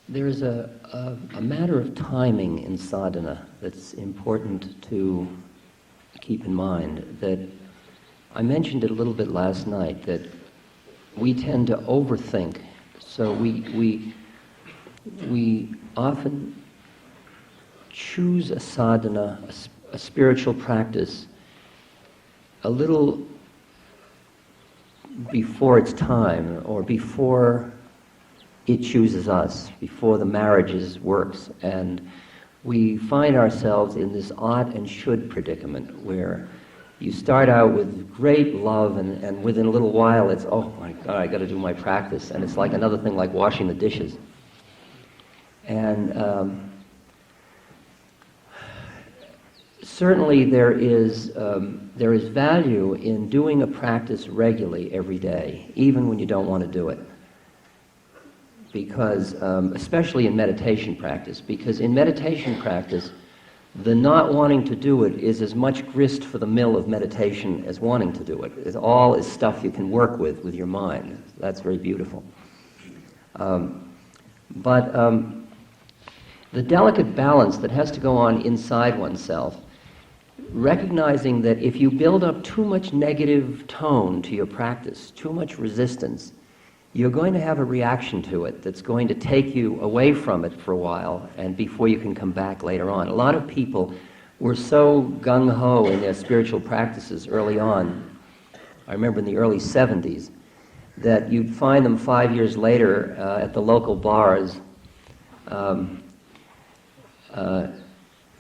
There is a matter of timing in sadhana that's important to keep in mind. That I mentioned it a little bit last night, that we tend to overthink. So we often choose a sadhana, a spiritual practice, a little before its time, or before it chooses us, before the marriage works, and we find ourselves in this ought and should predicament where you start out with great love, and within a little while it's, oh my God, I got to do my practice, and it's like another thing like washing the dishes. And certainly there is value in doing a practice regularly every day, even when you don't want to do it. Because, especially in meditation practice, because in meditation practice, the not wanting to do it is as much grist for the mill of meditation as wanting to do it. It all is stuff you can work with your mind. That's very beautiful. But the delicate balance that has to go on inside oneself, recognizing that if you build up too much negative tone to your practice, too much resistance, you're going to have a reaction to it that's going to take you away from it for a while, and before you can come back later on. A lot of people were so gung-ho in their spiritual practices early on. I remember in the early 70s that you'd find them 5 years later at the local bars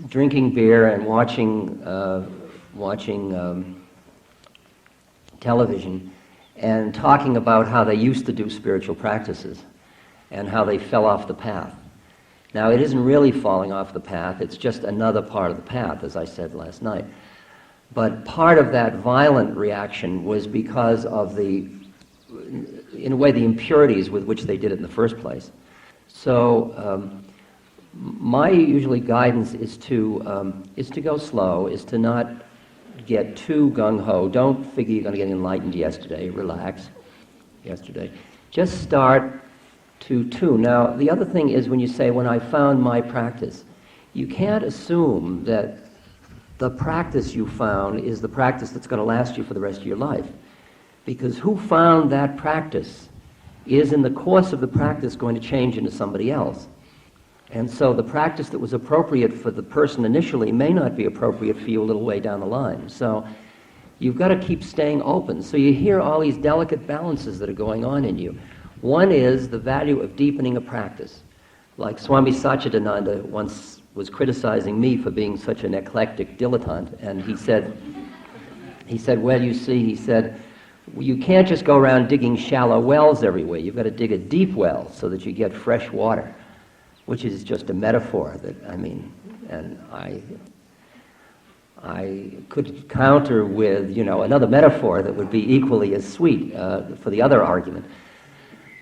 drinking beer and watching television, and talking about how they used to do spiritual practices and how they fell off the path. Now, it isn't really falling off the path, it's just another part of the path, as I said last night. But part of that violent reaction was because of in a way, the impurities with which they did it in the first place. So, my usually guidance is to go slow, is to not get too gung-ho. Don't figure you're going to get enlightened yesterday. Relax. Yesterday. Just start to tune. Now, the other thing is when you say, when I found my practice, you can't assume that the practice you found is the practice that's going to last you for the rest of your life. Because who found that practice is in the course of the practice going to change into somebody else. And so the practice that was appropriate for the person initially may not be appropriate for you a little way down the line. So you've got to keep staying open. So you hear all these delicate balances that are going on in you. One is the value of deepening a practice. Like Swami Satchidananda once was criticizing me for being such an eclectic dilettante, and he said, well, you see, he said, you can't just go around digging shallow wells everywhere. You've got to dig a deep well so that you get fresh water. Which is just a metaphor that, I mean, and I could counter with, another metaphor that would be equally as sweet for the other argument.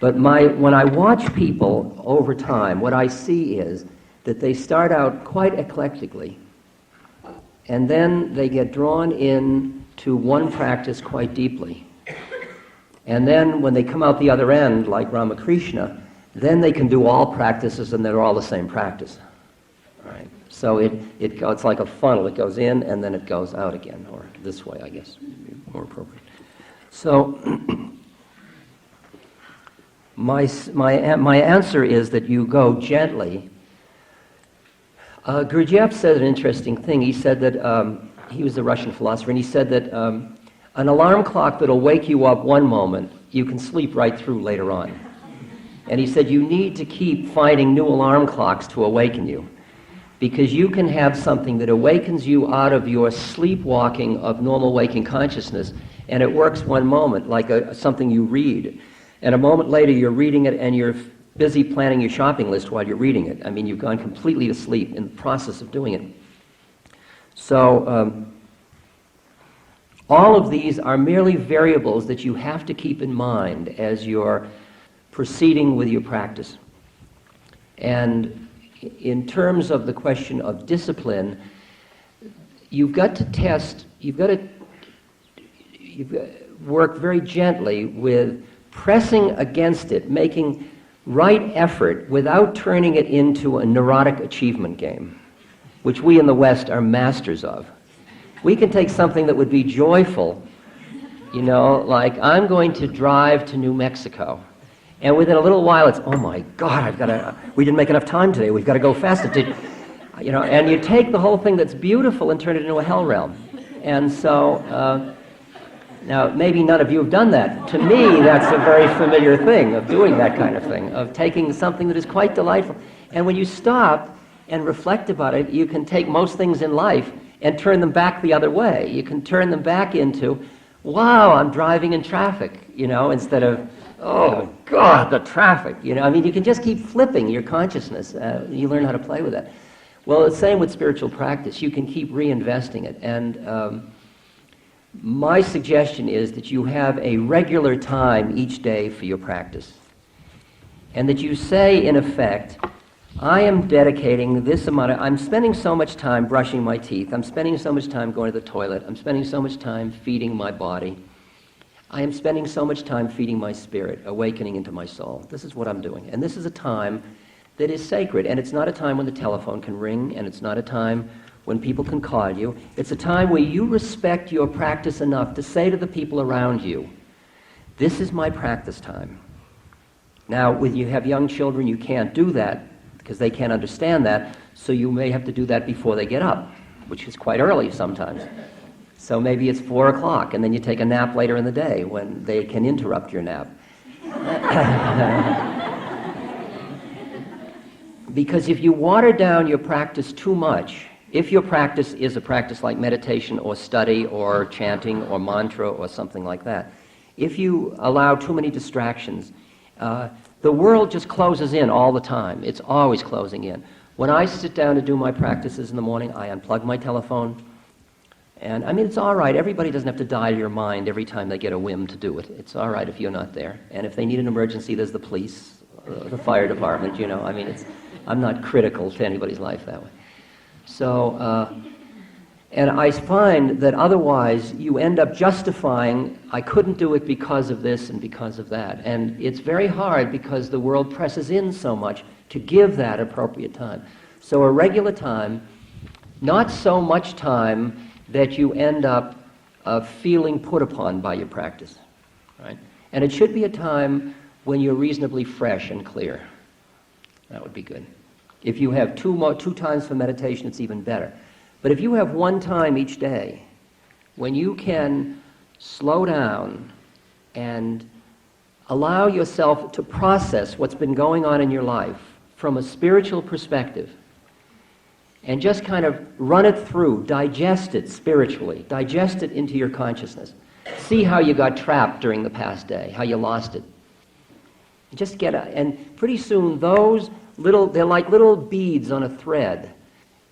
But when I watch people over time, what I see is that they start out quite eclectically, and then they get drawn into one practice quite deeply. And then when they come out the other end, like Ramakrishna, then they can do all practices and they're all the same practice. Right? So it's like a funnel. It goes in and then it goes out again, or this way, I guess, more appropriate. So my answer is that you go gently. Gurdjieff said an interesting thing. He said that, he was a Russian philosopher, and he said that an alarm clock that'll wake you up one moment, you can sleep right through later on. And he said you need to keep finding new alarm clocks to awaken you, because you can have something that awakens you out of your sleepwalking of normal waking consciousness, and it works one moment, like something you read, and a moment later you're reading it and you're busy planning your shopping list while you're reading it. I mean, you've gone completely to sleep in the process of doing it. So all of these are merely variables that you have to keep in mind as you're proceeding with your practice. And in terms of the question of discipline, you've got to work very gently with pressing against it, right effort without turning it into a neurotic achievement game, which we in the West are masters of. We can take something that would be joyful, like I'm going to drive to New Mexico. And within a little while it's, oh my God, we didn't make enough time today, we've got to go faster. And you take the whole thing that's beautiful and turn it into a hell realm. And so, now maybe none of you have done that. To me, that's a very familiar thing, of doing that kind of thing, of taking something that is quite delightful. And when you stop and reflect about it, you can take most things in life and turn them back the other way. You can turn them back into, wow, I'm driving in traffic, instead of, oh God, the traffic. You can just keep flipping your consciousness. You learn how to play with that. Well, the same with spiritual practice. You can keep reinvesting it. And my suggestion is that you have a regular time each day for your practice. And that you say, in effect, I am dedicating this I'm spending so much time brushing my teeth. I'm spending so much time going to the toilet. I'm spending so much time feeding my body. I am spending so much time feeding my spirit, awakening into my soul. This is what I'm doing. And this is a time that is sacred. And it's not a time when the telephone can ring, and it's not a time when people can call you. It's a time where you respect your practice enough to say to the people around you, this is my practice time. Now, when you have young children, you can't do that because they can't understand that, so you may have to do that before they get up, which is quite early sometimes. So maybe it's 4 o'clock, and then you take a nap later in the day when they can interrupt your nap. Because if you water down your practice too much, if your practice is a practice like meditation or study or chanting or mantra or something like that, if you allow too many distractions, the world just closes in all the time. It's always closing in. When I sit down to do my practices in the morning, I unplug my telephone. And it's all right. Everybody doesn't have to dial your mind every time they get a whim to do it. It's all right if you're not there. And if they need an emergency, there's the police, the fire department, I'm not critical to anybody's life that way. So, and I find that otherwise you end up justifying, I couldn't do it because of this and because of that. And it's very hard because the world presses in so much to give that appropriate time. So a regular time, not so much time that you end up feeling put upon by your practice, right? And it should be a time when you're reasonably fresh and clear. That would be good. If you have two times for meditation, it's even better. But if you have one time each day when you can slow down and allow yourself to process what's been going on in your life from a spiritual perspective, and just kind of run it through, digest it spiritually, digest it into your consciousness. See how you got trapped during the past day, how you lost it. Just and pretty soon they're like little beads on a thread.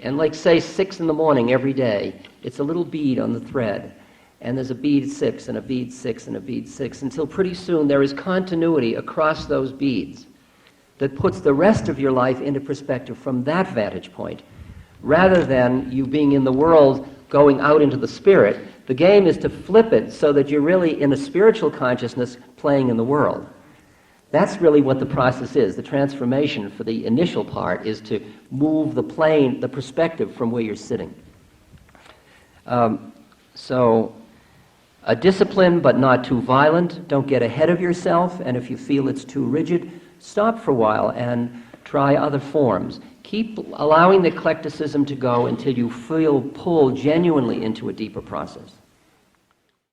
And like say 6 in the morning every day, it's a little bead on the thread. And there's a bead 6 and a bead 6 and a bead 6 until pretty soon there is continuity across those beads that puts the rest of your life into perspective from that vantage point. Rather than you being in the world going out into the spirit, the game is to flip it so that you're really in a spiritual consciousness playing in the world. That's really what the process is. The transformation for the initial part is to move the plane, the perspective from where you're sitting. So a discipline but not too violent. Don't get ahead of yourself, and if you feel it's too rigid, stop for a while and try other forms. Keep allowing the eclecticism to go until you feel pulled genuinely into a deeper process.